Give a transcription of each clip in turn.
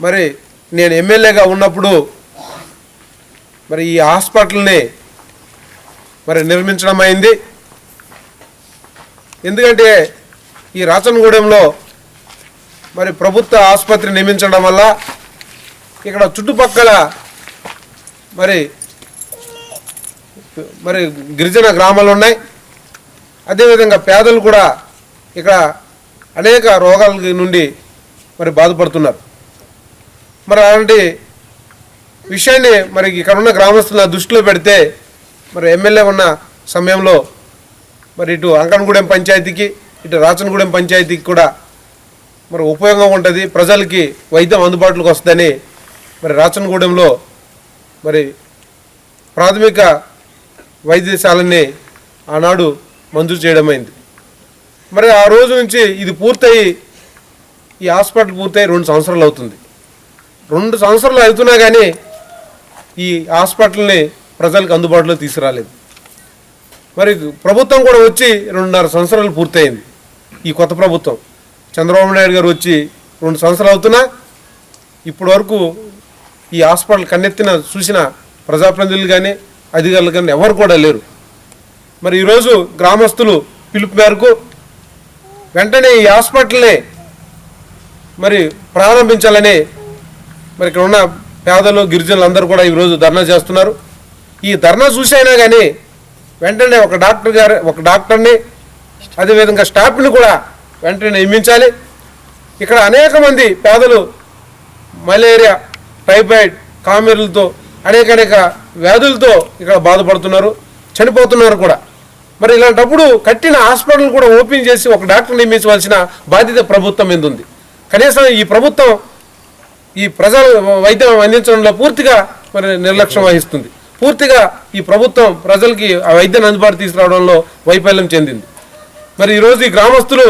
మరి నేను ఎమ్మెల్యేగా ఉన్నప్పుడు మరి ఈ హాస్పిటల్ని మరి నిర్మించడం అయింది. ఎందుకంటే ఈ రాచనగూడెంలో మరి ప్రభుత్వ ఆసుపత్రి నిర్మించడం వల్ల ఇక్కడ చుట్టుపక్కల మరి మరి గిరిజన గ్రామాలు ఉన్నాయి. అదేవిధంగా పేదలు కూడా ఇక్కడ అనేక రోగాల నుండి మరి బాధపడుతున్నారు. మరి అలాంటి విషయాన్ని మరి ఇక్కడ ఉన్న గ్రామస్తుల దృష్టిలో పెడితే మరి ఎమ్మెల్యే ఉన్న సమయంలో మరి ఇటు అంకనగూడెం పంచాయతీకి ఇటు రాచనగూడెం పంచాయతీకి కూడా మరి ఉపయోగంగా ఉంటుంది, ప్రజలకి వైద్యం అందుబాటులోకి వస్తుందని మరి రాచనగూడెంలో మరి ప్రాథమిక వైద్యశాలని ఆనాడు మంజూరు చేయడమైంది. మరి ఆ రోజు నుంచి ఇది పూర్తయి ఈ హాస్పిటల్ పూర్తయి 2 సంవత్సరాలు అవుతుంది. 2 సంవత్సరాలు అవుతున్నా కానీ ఈ హాస్పిటల్ని ప్రజలకు అందుబాటులో తీసుకురాలేదు. మరి ప్రభుత్వం కూడా వచ్చి 2.5 సంవత్సరాలు పూర్తయింది. ఈ కొత్త ప్రభుత్వం చంద్రబాబు నాయుడు గారు వచ్చి 2 సంవత్సరాలు అవుతున్నా ఇప్పటి వరకు ఈ హాస్పిటల్ కన్నెత్తిన చూసిన ప్రజాప్రతినిధులు కానీ అధికారులు కానీ ఎవరు కూడా లేరు. మరి ఈరోజు గ్రామస్తులు పిలుపు మేరకు వెంటనే ఈ హాస్పిటల్ని మరి ప్రారంభించాలని మరి ఇక్కడ ఉన్న పేదలు గిరిజనులు అందరూ కూడా ఈరోజు ధర్నా చేస్తున్నారు. ఈ ధర్నా చూసైనా కానీ వెంటనే ఒక డాక్టర్ని అదేవిధంగా స్టాఫ్ని కూడా వెంటనే నియమించాలి. ఇక్కడ అనేక మంది పేదలు మలేరియా, టైఫాయిడ్, కామెర్లతో అనేక వ్యాధులతో ఇక్కడ బాధపడుతున్నారు, చనిపోతున్నారు కూడా. మరి ఇలాంటప్పుడు కట్టిన హాస్పిటల్ కూడా ఓపెన్ చేసి ఒక డాక్టర్ నియమించవలసిన బాధ్యత ప్రభుత్వం మీద ఉంది. కనీసం ఈ ప్రభుత్వం ఈ ప్రజల వైద్యం అందించడంలో పూర్తిగా మరి నిర్లక్ష్యం వహిస్తుంది. పూర్తిగా ఈ ప్రభుత్వం ప్రజలకి ఆ వైద్యాన్ని అందుబాటు తీసుకురావడంలో వైఫల్యం చెందింది. మరి ఈరోజు ఈ గ్రామస్తులు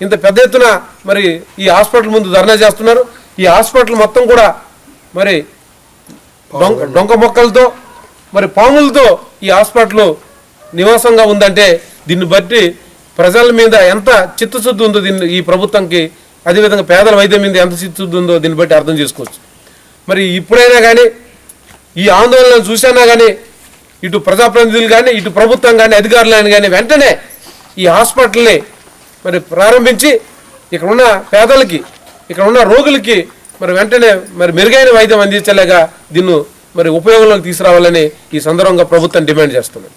ఇంత పెద్ద ఎత్తున మరి ఈ హాస్పిటల్ ముందు ధర్నా చేస్తున్నారు. ఈ హాస్పిటల్ మొత్తం కూడా మరి డొంక మొక్కలతో మరి పాములతో ఈ హాస్పిటల్ నివాసంగా ఉందంటే దీన్ని బట్టి ప్రజల మీద ఎంత చిత్తశుద్ధి ఉందో ఈ ప్రభుత్వంకి, అదేవిధంగా పేదల వైద్యం మీద ఎంత చిత్తశుద్ధి ఉందో దీన్ని బట్టి అర్థం చేసుకోవచ్చు. మరి ఇప్పుడైనా కానీ ఈ ఆందోళనలు చూసినా కానీ ఇటు ప్రజాప్రతినిధులు కానీ ఇటు ప్రభుత్వం కానీ అధికారులు కానీ వెంటనే ఈ హాస్పిటల్ని మరి ప్రారంభించి ఇక్కడ ఉన్న పేదలకి ఇక్కడ ఉన్న రోగులకి మరి వెంటనే మరి మెరుగైన వైద్యం అందించలేగా దీన్ని మరి ఉపయోగంలోకి తీసుకురావాలని ఈ సందర్భంగా ప్రభుత్వం డిమాండ్ చేస్తున్నది.